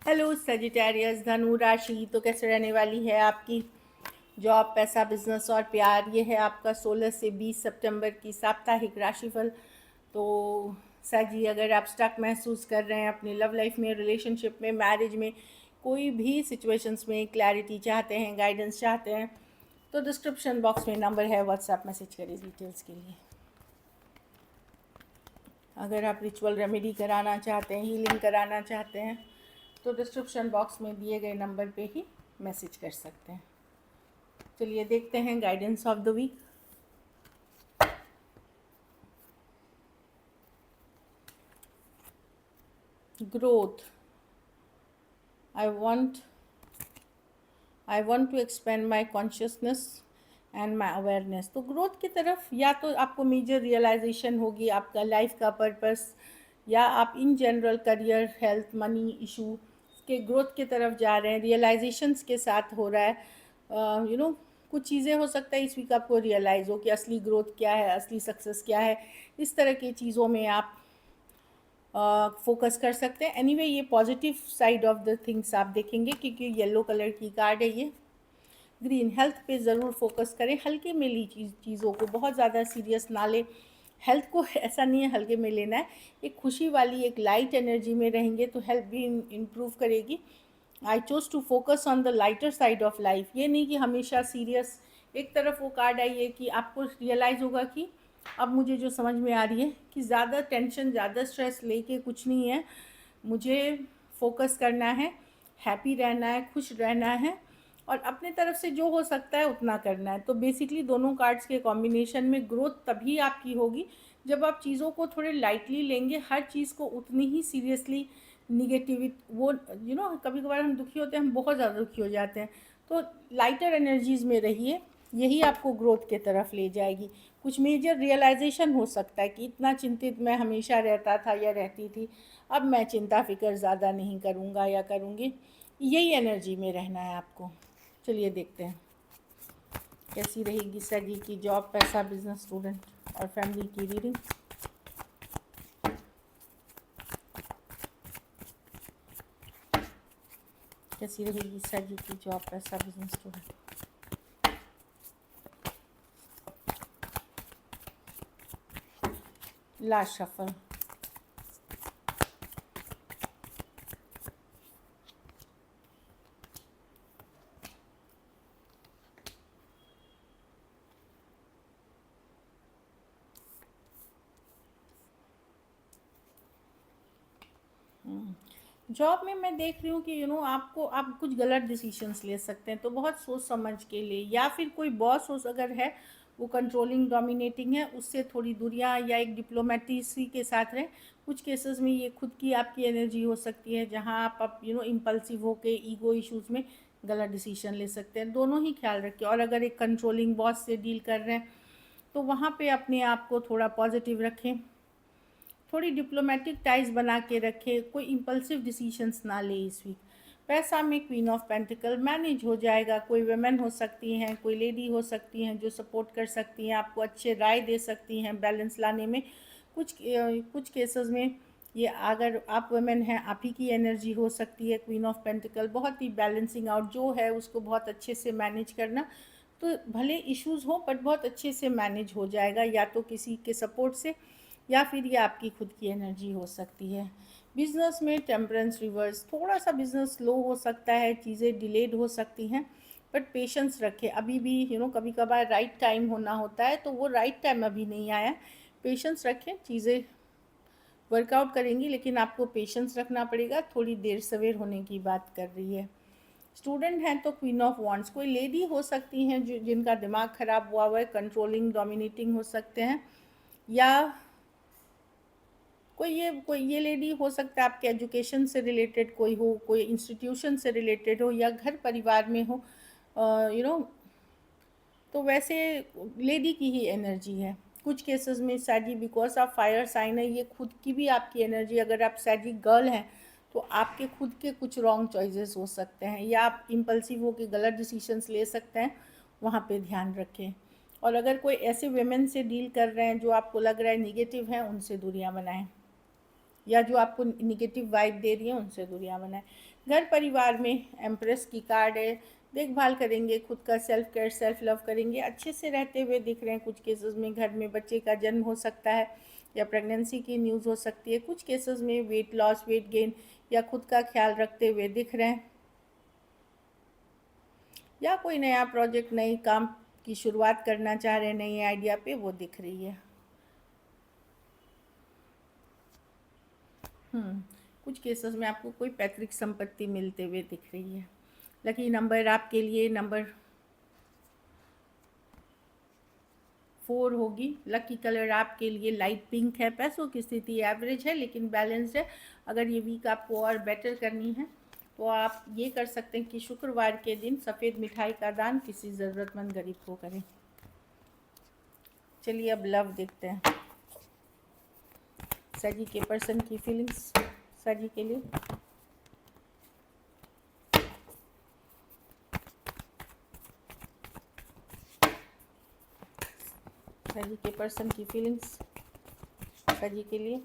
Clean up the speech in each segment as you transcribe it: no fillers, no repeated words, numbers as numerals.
Hello Sagittarius, धनु राशि तो कैसे रहने वाली है आपकी जॉब, पैसा, बिजनेस और प्यार। ये है आपका 16 से 20 सितंबर की साप्ताहिक राशिफल। तो साजी, अगर आप स्टक महसूस कर रहे हैं अपनी लव लाइफ में, रिलेशनशिप में, मैरिज में, कोई भी सिचुएशंस में क्लैरिटी चाहते हैं, गाइडेंस चाहते हैं, तो डिस्क्रिप्शन बॉक्स में नंबर है, व्हाट्सएप मैसेज करिए डिटेल्स के लिए। अगर आप रिचुअल रेमेडी कराना चाहते हैं, हीलिंग कराना चाहते हैं, तो डिस्क्रिप्शन बॉक्स में दिए गए नंबर पे ही मैसेज कर सकते हैं। चलिए देखते हैं guidance of the week. Growth, I want to expand my consciousness and my awareness. तो ग्रोथ की तरफ या तो आपको मेजर रियलाइजेशन होगी आपका लाइफ का पर्पस, या आप in general career, health, money issue के ग्रोथ की तरफ जा रहे हैं, रियलाइजेशंस के साथ हो रहा है। कुछ चीज़ें हो सकता है इस वीक आपको रियलाइज़ हो कि असली ग्रोथ क्या है, असली सक्सेस क्या है। इस तरह की चीज़ों में आप फोकस कर सकते हैं। एनीवे ये positive side of the things आप देखेंगे, क्योंकि येलो कलर की कार्ड है ये। ग्रीन, हेल्थ पे ज़रूर फोकस करें, हल्के में ली चीज़ों को बहुत ज़्यादा सीरियस ना लें। हेल्थ को ऐसा नहीं है हल्के में लेना है, एक खुशी वाली, एक लाइट एनर्जी में रहेंगे तो हेल्थ भी इम्प्रूव करेगी। I choose to focus on the lighter side of life. ये नहीं कि हमेशा सीरियस। एक तरफ वो कार्ड आई है कि आपको रियलाइज़ होगा कि अब मुझे जो समझ में आ रही है कि ज़्यादा टेंशन, ज़्यादा स्ट्रेस लेके कुछ नहीं है, मुझे फोकस करना है, हैप्पी रहना है, खुश रहना है, और अपने तरफ से जो हो सकता है उतना करना है। तो बेसिकली दोनों कार्ड्स के कॉम्बिनेशन में ग्रोथ तभी आपकी होगी जब आप चीज़ों को थोड़े लाइटली लेंगे, हर चीज़ को उतनी ही सीरियसली निगेटिविटी, वो कभी कभार हम दुखी होते हैं, हम बहुत ज़्यादा दुखी हो जाते हैं। तो लाइटर एनर्जीज़ में रहिए, यही आपको ग्रोथ के तरफ ले जाएगी। कुछ मेजर रियलाइजेशन हो सकता है कि इतना चिंतित मैं हमेशा रहता था या रहती थी, अब मैं चिंता फिक्र ज़्यादा नहीं करूँगा या करूँगी। यही एनर्जी में रहना है आपको। चलिए देखते हैं कैसी रहेगी सगी की जॉब, पैसा, बिजनेस, स्टूडेंट और फैमिली की रीडिंग। कैसी रहेगी सगी की जॉब, पैसा, business, student. Last shuffle. Job में मैं देख रही हूँ कि आपको, आप कुछ गलत डिसीजंस ले सकते हैं, तो बहुत सोच समझ के लिए, या फिर कोई बॉस हो अगर है वो कंट्रोलिंग, डोमिनेटिंग है, उससे थोड़ी दूरियाँ या एक डिप्लोमेटिसी के साथ रहें। कुछ केसेस में ये खुद की आपकी एनर्जी हो सकती है जहाँ आप इम्पल्सिव होके ईगो इश्यूज़ में गलत डिसीजन ले सकते हैं। दोनों ही ख्याल रखें। और अगर एक कंट्रोलिंग बॉस से डील कर रहे हैं तो वहाँ पे अपने आप को थोड़ा पॉजिटिव रखें, थोड़ी डिप्लोमेटिक टाइज बना के रखें, कोई इम्पल्सिव डिसीजंस ना ले इस वीक। पैसा में क्वीन ऑफ पेंटिकल, मैनेज हो जाएगा। कोई वेमेन हो सकती हैं, कोई लेडी हो सकती हैं जो सपोर्ट कर सकती हैं, आपको अच्छे राय दे सकती हैं बैलेंस लाने में। कुछ केसेस में ये, अगर आप वुमेन हैं, आप ही की एनर्जी हो सकती है क्वीन ऑफ पेंटिकल, बहुत ही बैलेंसिंग आउट जो है उसको बहुत अच्छे से मैनेज करना। तो भले इश्यूज़ हो बट बहुत अच्छे से मैनेज हो जाएगा, या तो किसी के सपोर्ट से या फिर ये आपकी खुद की एनर्जी हो सकती है। बिजनेस में टेम्परेंस रिवर्स, थोड़ा सा बिजनेस लो हो सकता है, चीज़ें डिलेड हो सकती हैं, बट पेशेंस रखें। अभी भी कभी कभार राइट टाइम होना होता है, तो वो राइट टाइम अभी नहीं आया। पेशेंस रखें, चीज़ें वर्कआउट करेंगी, लेकिन आपको पेशेंस रखना पड़ेगा। थोड़ी देर सवेर होने की बात कर रही है। स्टूडेंट हैं तो क्वीन ऑफ वॉन्ड्स, कोई लेडी हो सकती हैं जो जिनका दिमाग ख़राब हुआ है, कंट्रोलिंग, डोमिनेटिंग हो सकते हैं, या कोई ये लेडी हो सकता है आपके एजुकेशन से रिलेटेड कोई हो, कोई इंस्टीट्यूशन से रिलेटेड हो, या घर परिवार में हो। यू नो तो वैसे लेडी की ही एनर्जी है। कुछ केसेस में सैजी, बिकॉज आप फायर साइन है, ये खुद की भी आपकी एनर्जी। अगर आप सैजी गर्ल हैं तो आपके खुद के कुछ रॉन्ग चॉइसेस हो सकते हैं, या आप इम्पल्सिव हो के गलत डिसीजंस ले सकते हैं, वहाँ पे ध्यान रखें। और अगर कोई ऐसे वेमेन से डील कर रहे हैं जो आपको लग रहा है निगेटिव हैं, उनसे दूरियां बनाएं, या जो आपको निगेटिव वाइब दे रही हैं उनसे दूरियां बनाएं। घर परिवार में एम्प्रेस की कार्ड है, देखभाल करेंगे, खुद का सेल्फ केयर सेल्फ लव करेंगे, अच्छे से रहते हुए दिख रहे हैं। कुछ केसेस में घर में बच्चे का जन्म हो सकता है या प्रेगनेंसी की न्यूज़ हो सकती है। कुछ केसेस में वेट लॉस वेट गेन या खुद का ख्याल रखते हुए दिख रहे हैं, या कोई नया प्रोजेक्ट नई काम की शुरुआत करना चाह रहे हैं, नई आइडिया पे वो दिख रही है। कुछ केसेस में आपको कोई पैतृक संपत्ति मिलते हुए दिख रही है। लकी नंबर आपके लिए नंबर 4 होगी। लकी कलर आपके लिए लाइट पिंक है। पैसों की स्थिति एवरेज है लेकिन बैलेंस्ड है। अगर ये वीक आपको और बेटर करनी है तो आप ये कर सकते हैं कि शुक्रवार के दिन सफ़ेद मिठाई का दान किसी ज़रूरतमंद गरीब को करें। चलिए अब लव देखते हैं। सजी के पर्सन की फीलिंग्स सजी के लिए। सजी के पर्सन की फीलिंग्स सजी के लिए।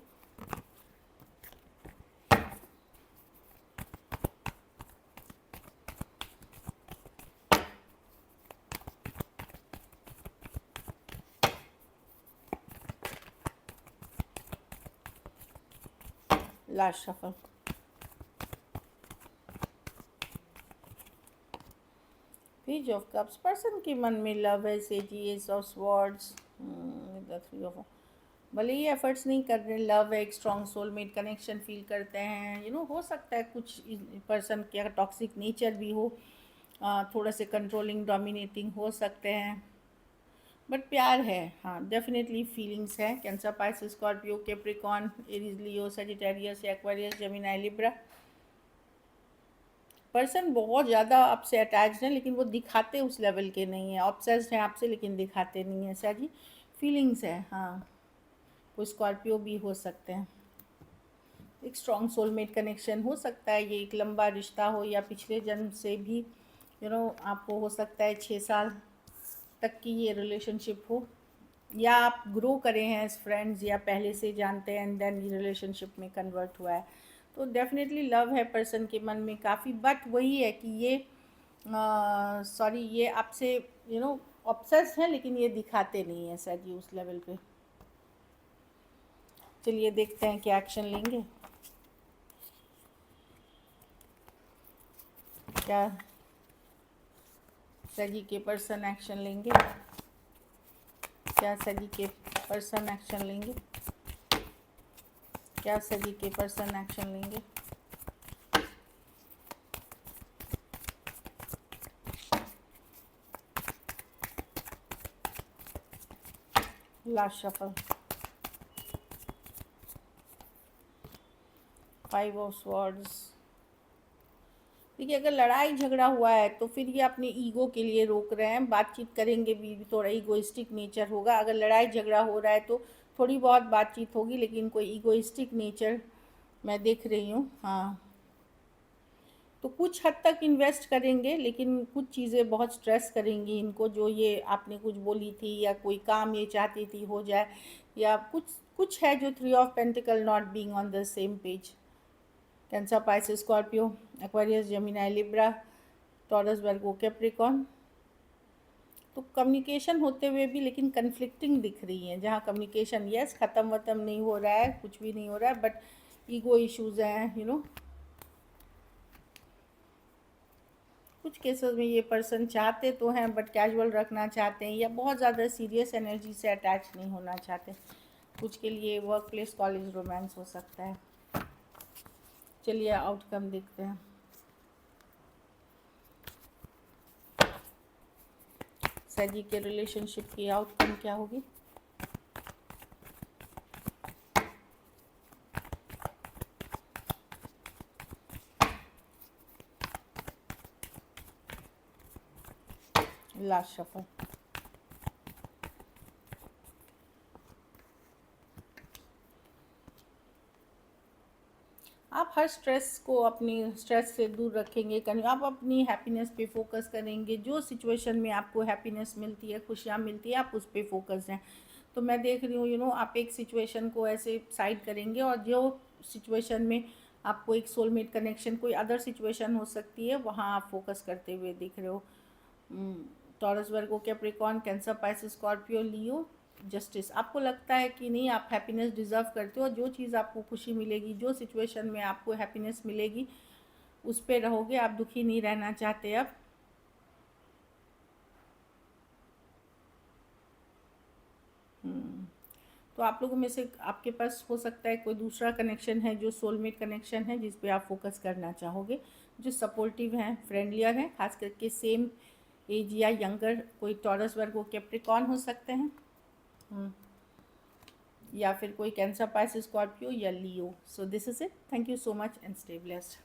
Last shuffle. Page of cups. Person के मन में लव है, सेजी, ace of swords, the three of, भले ही एफर्ट्स नहीं कर रहे, लव है, एक स्ट्रॉन्ग सोलमेट कनेक्शन फील करते हैं। हो सकता है कुछ पर्सन का टॉक्सिक नेचर भी हो, थोड़ा से कंट्रोलिंग डोमिनेटिंग हो सकते हैं, बट प्यार है। हाँ, डेफिनेटली फीलिंग्स है। Cancer, Pisces, Scorpio, Capricorn, Aries, Leo, Sagittarius, Aquarius, Gemini, Libra. Person बहुत ज़्यादा आपसे अटैच्ड है लेकिन वो दिखाते उस लेवल के नहीं है। ऑब्सेस्ड हैं आपसे लेकिन दिखाते नहीं है। सर जी फीलिंग्स है। हाँ, कोई स्कॉर्पियो भी हो सकते हैं। एक स्ट्रॉन्ग सोलमेट कनेक्शन हो सकता है। ये एक लंबा रिश्ता हो या पिछले जन्म से भी आपको हो सकता है 6 साल तक की ये रिलेशनशिप हो, या आप ग्रो करे हैं एज फ्रेंड्स या पहले से जानते हैं एंड देन ये रिलेशनशिप में कन्वर्ट हुआ है। तो डेफिनेटली लव है पर्सन के मन में काफ़ी, बट वही है कि ये ये आपसे ऑब्सेस्ड है लेकिन ये दिखाते नहीं है सर जी उस लेवल पे। चलिए देखते हैं क्या एक्शन लेंगे। क्या सजी के पर्सन एक्शन लेंगे? क्या सजी के पर्सन एक्शन लेंगे? क्या सजी के पर्सन एक्शन लेंगे? Last shuffle. 5 of swords. देखिए, अगर लड़ाई झगड़ा हुआ है तो फिर ये अपने ईगो के लिए रोक रहे हैं। बातचीत करेंगे भी थोड़ा ईगोइस्टिक नेचर होगा। अगर लड़ाई झगड़ा हो रहा है तो थोड़ी बहुत बातचीत होगी लेकिन कोई ईगोइस्टिक नेचर मैं देख रही हूँ। हाँ, तो कुछ हद तक इन्वेस्ट करेंगे लेकिन कुछ चीज़ें बहुत स्ट्रेस करेंगी इनको, जो ये आपने कुछ बोली थी या कोई काम ये चाहती थी हो जाए, या कुछ कुछ है जो 3 of pentacle not being on the same page. Cancer, Pisces, Scorpio, Aquarius, Gemini, Libra, taurus, Virgo, Capricorn. तो कम्युनिकेशन होते हुए भी लेकिन कन्फ्लिक्टिंग दिख रही हैं। जहाँ कम्युनिकेशन यस ख़त्म वतम नहीं हो रहा है, कुछ भी नहीं हो रहा है, बट ईगो इश्यूज़ हैं। कुछ केसेस में ये पर्सन चाहते तो हैं बट कैजुअल रखना चाहते हैं या बहुत ज़्यादा सीरियस एनर्जी से अटैच नहीं होना चाहते। कुछ के लिए वर्क प्लेस, कॉलेज, रोमांस हो सकता है। चलिए आउटकम देखते हैं। सजी के रिलेशनशिप की आउटकम क्या होगी? Last shuffle. आप हर स्ट्रेस को अपनी स्ट्रेस से दूर रखेंगे, आप अपनी हैप्पीनेस पे फोकस करेंगे। जो सिचुएशन में आपको हैप्पीनेस मिलती है, खुशियाँ मिलती है, आप उस पर फोकस हैं। तो मैं देख रही हूँ आप एक सिचुएशन को ऐसे साइड करेंगे और जो सिचुएशन में आपको एक सोलमेट कनेक्शन, कोई अदर सिचुएशन हो सकती है, वहाँ आप फोकस करते हुए दिख रहे हो। टॉरस, वर्गो, कैप्रिकॉर्न, कैंसर, पाइसेस, स्कॉर्पियो, लियो, जस्टिस। आपको लगता है कि नहीं, आप हैप्पीनेस डिज़र्व करते हो, जो चीज़ आपको खुशी मिलेगी, जो सिचुएशन में आपको हैप्पीनेस मिलेगी उस पे रहोगे, आप दुखी नहीं रहना चाहते अब। तो आप लोगों में से आपके पास हो सकता है कोई दूसरा कनेक्शन है जो सोलमेट कनेक्शन है, जिस पे आप फोकस करना चाहोगे, जो सपोर्टिव हैं, फ्रेंडलियर हैं, खास करके सेम एज या यंगर, कोई टॉरस, वर्गो, कैप्रिकॉर्न हो सकते हैं, या फिर कोई कैंसर, पाइसेस, स्कॉर्पियो या Leo. So this is it. Thank you so much and stay blessed.